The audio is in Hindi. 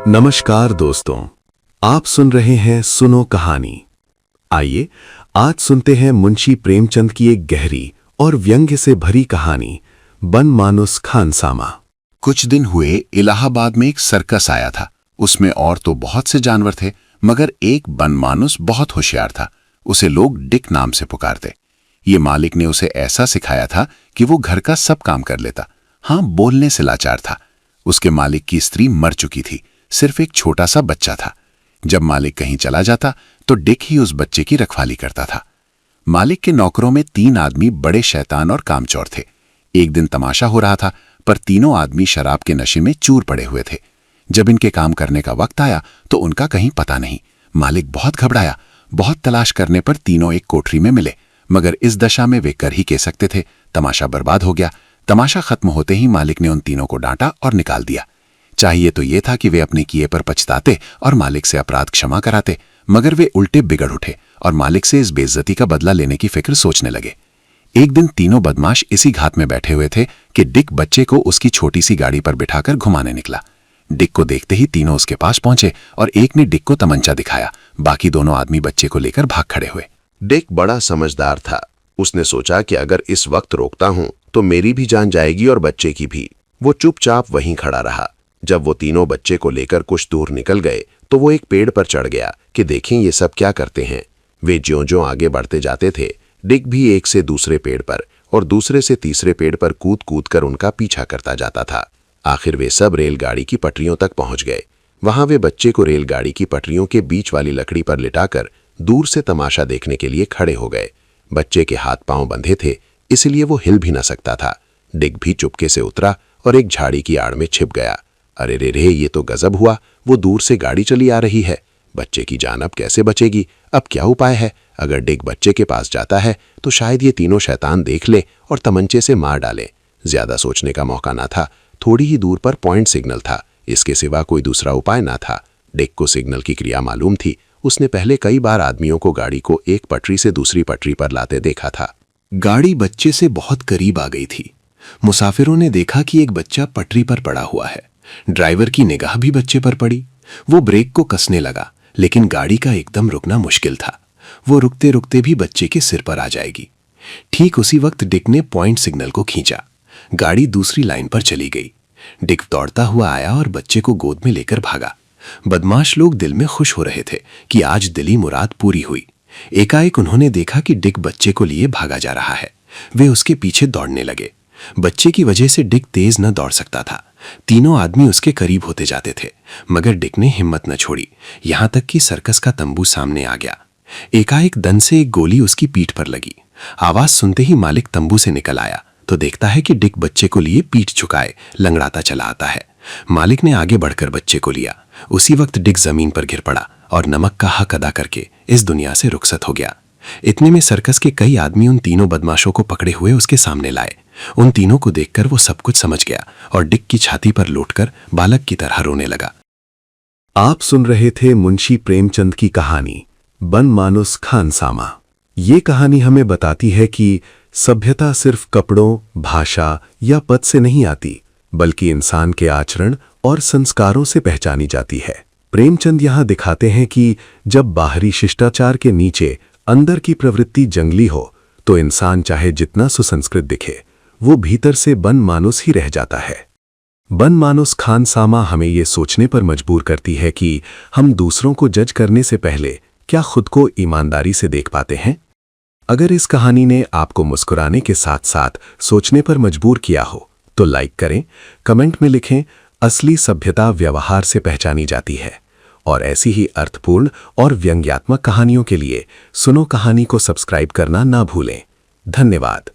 नमस्कार दोस्तों, आप सुन रहे हैं सुनो कहानी। आइए आज सुनते हैं मुंशी प्रेमचंद की एक गहरी और व्यंग्य से भरी कहानी, बनमानुस खानसामा। कुछ दिन हुए इलाहाबाद में एक सर्कस आया था। उसमें और तो बहुत से जानवर थे, मगर एक बनमानुस बहुत होशियार था। उसे लोग डिक नाम से पुकारते। ये मालिक ने उसे ऐसा सिखाया था कि वो घर का सब काम कर लेता। हाँ, बोलने से लाचार था। उसके मालिक की स्त्री मर चुकी थी, सिर्फ एक छोटा सा बच्चा था। जब मालिक कहीं चला जाता तो डिक ही उस बच्चे की रखवाली करता था। मालिक के नौकरों में 3 आदमी बड़े शैतान और कामचोर थे। एक दिन तमाशा हो रहा था, पर तीनों आदमी शराब के नशे में चूर पड़े हुए थे। जब इनके काम करने का वक्त आया तो उनका कहीं पता नहीं। मालिक बहुत घबराया। बहुत तलाश करने पर तीनों एक कोठरी में मिले, मगर इस दशा में वे कर ही कह सकते थे। तमाशा बर्बाद हो गया। तमाशा खत्म होते ही मालिक ने उन तीनों को डांटा और निकाल दिया। चाहिए तो ये था कि वे अपने किए पर पछताते और मालिक से अपराध क्षमा कराते, मगर वे उल्टे बिगड़ उठे और मालिक से इस बेइज्जती का बदला लेने की फिक्र सोचने लगे। एक दिन तीनों बदमाश इसी घात में बैठे हुए थे कि डिक बच्चे को उसकी छोटी सी गाड़ी पर बिठाकर घुमाने निकला। डिक को देखते ही तीनों उसके पास पहुंचे और एक ने डिक को तमंचा दिखाया। बाकी दोनों आदमी बच्चे को लेकर भाग खड़े हुए। डिक बड़ा समझदार था। उसने सोचा कि अगर इस वक्त रोकता हूं तो मेरी भी जान जाएगी और बच्चे की भी। वो चुपचाप वहीं खड़ा रहा। जब वो तीनों बच्चे को लेकर कुछ दूर निकल गए तो वो एक पेड़ पर चढ़ गया कि देखें ये सब क्या करते हैं। वे ज्यों-ज्यों आगे बढ़ते जाते थे, डिक भी एक से दूसरे पेड़ पर और दूसरे से तीसरे पेड़ पर कूद कूद कर उनका पीछा करता जाता था। आखिर वे सब रेलगाड़ी की पटरियों तक पहुंच गए। वहां वे बच्चे को रेलगाड़ी की पटरियों के बीच वाली लकड़ी पर लिटाकर दूर से तमाशा देखने के लिए खड़े हो गए। बच्चे के हाथ पांव बंधे थे, इसलिए वो हिल भी न सकता था। डिक भी चुपके से उतरा और एक झाड़ी की आड़ में छिप गया। अरे रे रे, ये तो गजब हुआ। वो दूर से गाड़ी चली आ रही है। बच्चे की जान अब कैसे बचेगी? अब क्या उपाय है? अगर डिक बच्चे के पास जाता है तो शायद ये तीनों शैतान देख ले और तमंचे से मार डाले। ज्यादा सोचने का मौका ना था। थोड़ी ही दूर पर पॉइंट सिग्नल था। इसके सिवा कोई दूसरा उपाय ना था। डिक को सिग्नल की क्रिया मालूम थी। उसने पहले कई बार आदमियों को गाड़ी को एक पटरी से दूसरी पटरी पर लाते देखा था। गाड़ी बच्चे से बहुत करीब आ गई थी। मुसाफिरों ने देखा कि एक बच्चा पटरी पर पड़ा हुआ है। ड्राइवर की निगाह भी बच्चे पर पड़ी। वो ब्रेक को कसने लगा, लेकिन गाड़ी का एकदम रुकना मुश्किल था। वो रुकते रुकते भी बच्चे के सिर पर आ जाएगी। ठीक उसी वक्त डिक ने पॉइंट सिग्नल को खींचा। गाड़ी दूसरी लाइन पर चली गई। डिक दौड़ता हुआ आया और बच्चे को गोद में लेकर भागा। बदमाश लोग दिल में खुश हो रहे थे कि आज दिली मुराद पूरी हुई। एकाएक उन्होंने देखा कि डिक बच्चे को लिए भागा जा रहा है। वे उसके पीछे दौड़ने लगे। बच्चे की वजह से डिक तेज न दौड़ सकता था। तीनों आदमी उसके करीब होते जाते थे, मगर डिक ने हिम्मत न छोड़ी, यहां तक कि सर्कस का तंबू सामने आ गया। एकाएक दन से एक गोली उसकी पीठ पर लगी। आवाज सुनते ही मालिक तंबू से निकल आया तो देखता है कि डिक बच्चे को लिए पीठ झुकाए लंगड़ाता चला आता है। मालिक ने आगे बढ़कर बच्चे को लिया। उसी वक्त डिक जमीन पर गिर पड़ा और नमक का हक अदा करके इस दुनिया से रुखसत हो गया। इतने में सर्कस के कई आदमी उन तीनों बदमाशों को पकड़े हुए उसके सामने लाए। उन तीनों को देखकर वो सब कुछ समझ गया और डिक की छाती पर लौटकर बालक की तरह रोने लगा। आप सुन रहे थे मुंशी प्रेमचंद की कहानी, बनमानुस खानसामा। ये कहानी हमें बताती है कि सभ्यता सिर्फ कपड़ों, भाषा या पद से नहीं आती, बल्कि इंसान के आचरण और संस्कारों से पहचानी जाती है। प्रेमचंद यहाँ दिखाते हैं कि जब बाहरी शिष्टाचार के नीचे अंदर की प्रवृत्ति जंगली हो तो इंसान चाहे जितना सुसंस्कृत दिखे, वो भीतर से बनमानुस ही रह जाता है। बनमानुस खानसामा हमें ये सोचने पर मजबूर करती है कि हम दूसरों को जज करने से पहले क्या खुद को ईमानदारी से देख पाते हैं। अगर इस कहानी ने आपको मुस्कुराने के साथ साथ सोचने पर मजबूर किया हो तो लाइक करें, कमेंट में लिखें, असली सभ्यता व्यवहार से पहचानी जाती है। और ऐसी ही अर्थपूर्ण और व्यंग्यात्मक कहानियों के लिए सुनो कहानी को सब्सक्राइब करना ना भूलें। धन्यवाद।